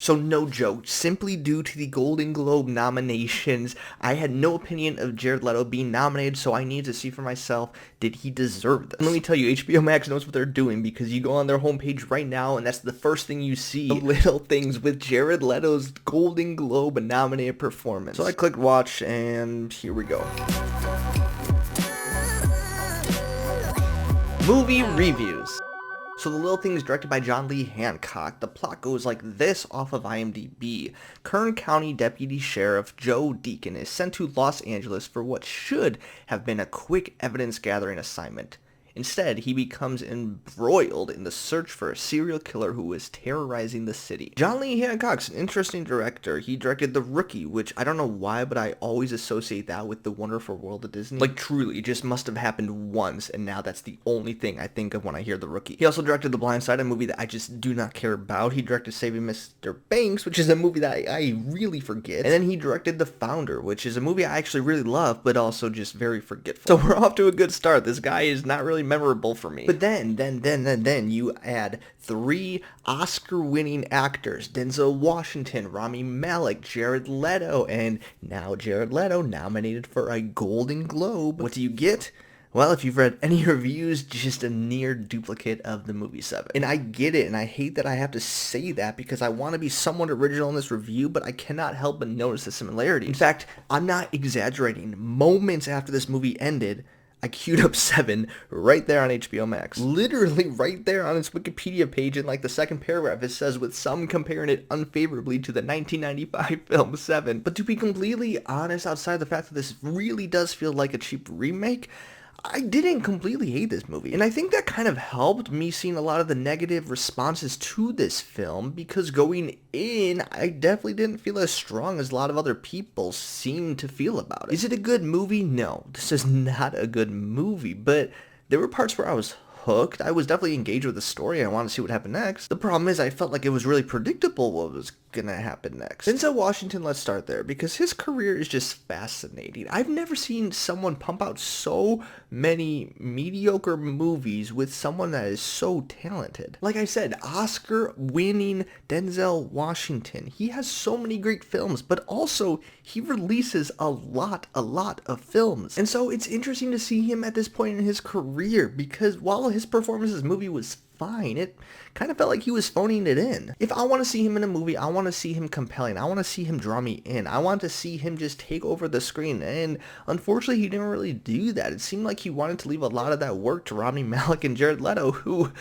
So no joke, simply due to the Golden Globe nominations, I had no opinion of Jared Leto being nominated, so I need to see for myself, did he deserve this? And let me tell you, HBO Max knows what they're doing because you go on their homepage right now and that's the first thing you see, the little things with Jared Leto's Golden Globe nominated performance. So I clicked watch and here we go. Movie reviews. So The Little Things, directed by John Lee Hancock. The plot goes like this off of IMDb. Kern County Deputy Sheriff Joe Deacon is sent to Los Angeles for what should have been a quick evidence-gathering assignment. Instead, he becomes embroiled in the search for a serial killer who is terrorizing the city. John Lee Hancock's an interesting director. He directed The Rookie, which I don't know why, but I always associate that with The Wonderful World of Disney. Like, truly, it just must have happened once, and now that's the only thing I think of when I hear The Rookie. He also directed The Blind Side, a movie that I just do not care about. He directed Saving Mr. Banks, which is a movie that I really forget. And then he directed The Founder, which is a movie I actually really love, but also just very forgetful. So we're off to a good start. This guy is not really memorable for me. But then you add 3 Oscar-winning actors: Denzel Washington, Rami Malek, Jared Leto, and now Jared Leto nominated for a Golden Globe. What do you get? Well, if you've read any reviews, just a near duplicate of the movie 7. And I get it, and I hate that I have to say that because I want to be somewhat original in this review, but I cannot help but notice the similarities. In fact, I'm not exaggerating. Moments after this movie ended, I queued up 7 right there on HBO Max. Literally right there on its Wikipedia page in like the second paragraph, it says, with some comparing it unfavorably to the 1995 film 7. But to be completely honest, outside the fact that this really does feel like a cheap remake, I didn't completely hate this movie. And I think that kind of helped me seeing a lot of the negative responses to this film, because going in, I definitely didn't feel as strong as a lot of other people seemed to feel about it. Is it a good movie? No, this is not a good movie, but there were parts where I was hooked. I was definitely engaged with the story and I wanted to see what happened next. The problem is I felt like it was really predictable what was gonna happen next. Denzel Washington, let's start there, because his career is just fascinating. I've never seen someone pump out so many mediocre movies with someone that is so talented. Like I said, Oscar-winning Denzel Washington. He has so many great films, but also he releases a lot of films. And so it's interesting to see him at this point in his career, because while his performance in this movie was fine, it kind of felt like he was phoning it in. If I want to see him in a movie, I want to see him compelling. I want to see him draw me in. I want to see him just take over the screen. And unfortunately, he didn't really do that. It seemed like he wanted to leave a lot of that work to Rami Malek and Jared Leto, who,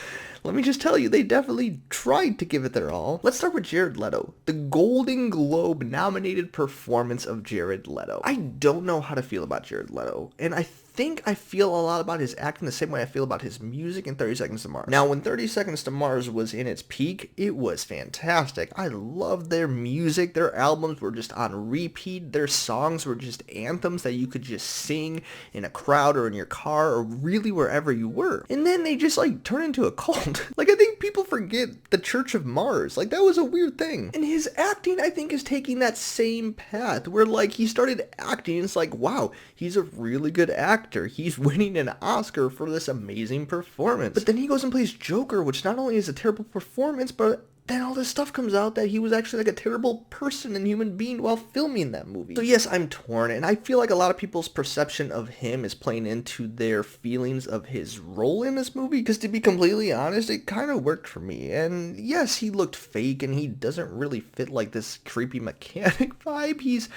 let me just tell you, they definitely tried to give it their all. Let's start with Jared Leto. The Golden Globe nominated performance of Jared Leto. I don't know how to feel about Jared Leto, and I think I feel a lot about his acting the same way I feel about his music in 30 Seconds to Mars. Now, when 30 Seconds to Mars was in its peak, it was fantastic. I loved their music. Their albums were just on repeat. Their songs were just anthems that you could just sing in a crowd or in your car or really wherever you were. And then they just like turn into a cult. Like, I think people forget the Church of Mars. Like, that was a weird thing. And his acting, I think, is taking that same path where like he started acting. It's like, wow, he's a really good actor. He's winning an Oscar for this amazing performance. But then he goes and plays Joker, which not only is a terrible performance, but then all this stuff comes out that he was actually like a terrible person and human being while filming that movie. So yes, I'm torn, and I feel like a lot of people's perception of him is playing into their feelings of his role in this movie, because to be completely honest, it kind of worked for me. And yes, he looked fake, and he doesn't really fit like this creepy mechanic vibe. He's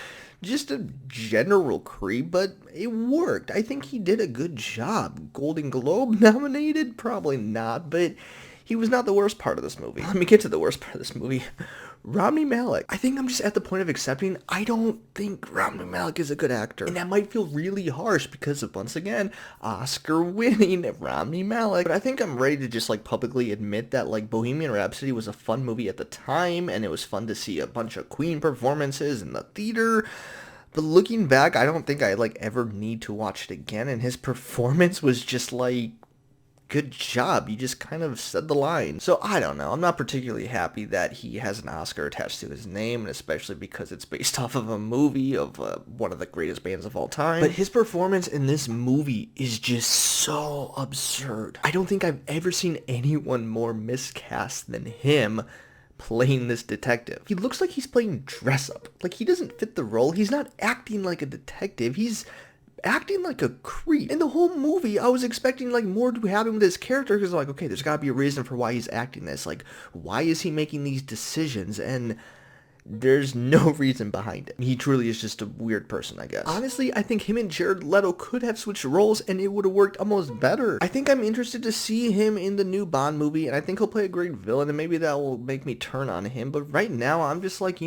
just a general creep, but it worked. I think he did a good job. Golden Globe nominated? Probably not, but he was not the worst part of this movie. Let me get to the worst part of this movie. Rami Malek. I think I'm just at the point of accepting I don't think Rami Malek is a good actor. And that might feel really harsh because of, once again, Oscar-winning Rami Malek. But I think I'm ready to just like publicly admit that like Bohemian Rhapsody was a fun movie at the time, and it was fun to see a bunch of Queen performances in the theater. But looking back, I don't think I like ever need to watch it again, and his performance was just like, good job, you just kind of said the line. So I don't know, I'm not particularly happy that he has an Oscar attached to his name, and especially because it's based off of a movie of one of the greatest bands of all time. But his performance in this movie is just so absurd. I don't think I've ever seen anyone more miscast than him, playing this detective. He looks like he's playing dress up. Like, he doesn't fit the role. He's not acting like a detective. He's acting like a creep. In the whole movie, I was expecting like more to happen with his character, because like, okay, there's gotta be a reason for why he's acting this. Like, why is he making these decisions? And there's no reason behind it. He truly is just a weird person, I guess. Honestly, I think him and Jared Leto could have switched roles and it would have worked almost better. I think I'm interested to see him in the new Bond movie, and I think he'll play a great villain, and maybe that will make me turn on him. But right now, I'm just like,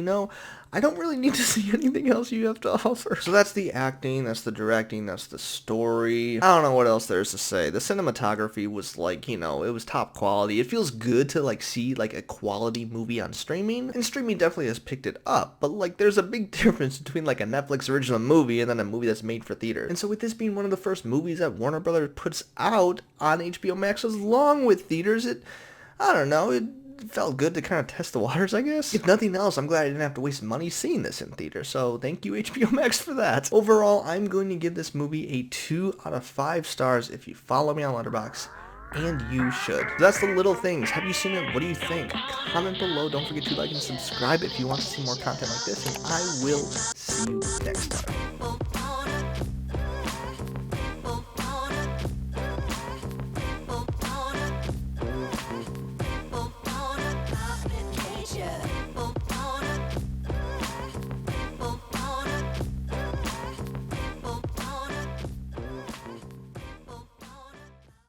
I don't really need to see anything else you have to offer. So that's the acting, that's the directing, that's the story. I don't know what else there's to say. The cinematography was like, it was top quality. It feels good to like see like a quality movie on streaming, and streaming definitely has picked it up. But like, there's a big difference between like a Netflix original movie and then a movie that's made for theater. And so with this being one of the first movies that Warner Brothers puts out on HBO Max along with theaters, it felt good to kind of test the waters, I guess. If nothing else, I'm glad I didn't have to waste money seeing this in theater, so thank you HBO Max for that. Overall, I'm going to give this movie a 2 out of 5 stars if you follow me on Letterboxd, and you should. So that's The Little Things. Have you seen it? What do you think? Comment below. Don't forget to like and subscribe if you want to see more content like this, and I will see you next time.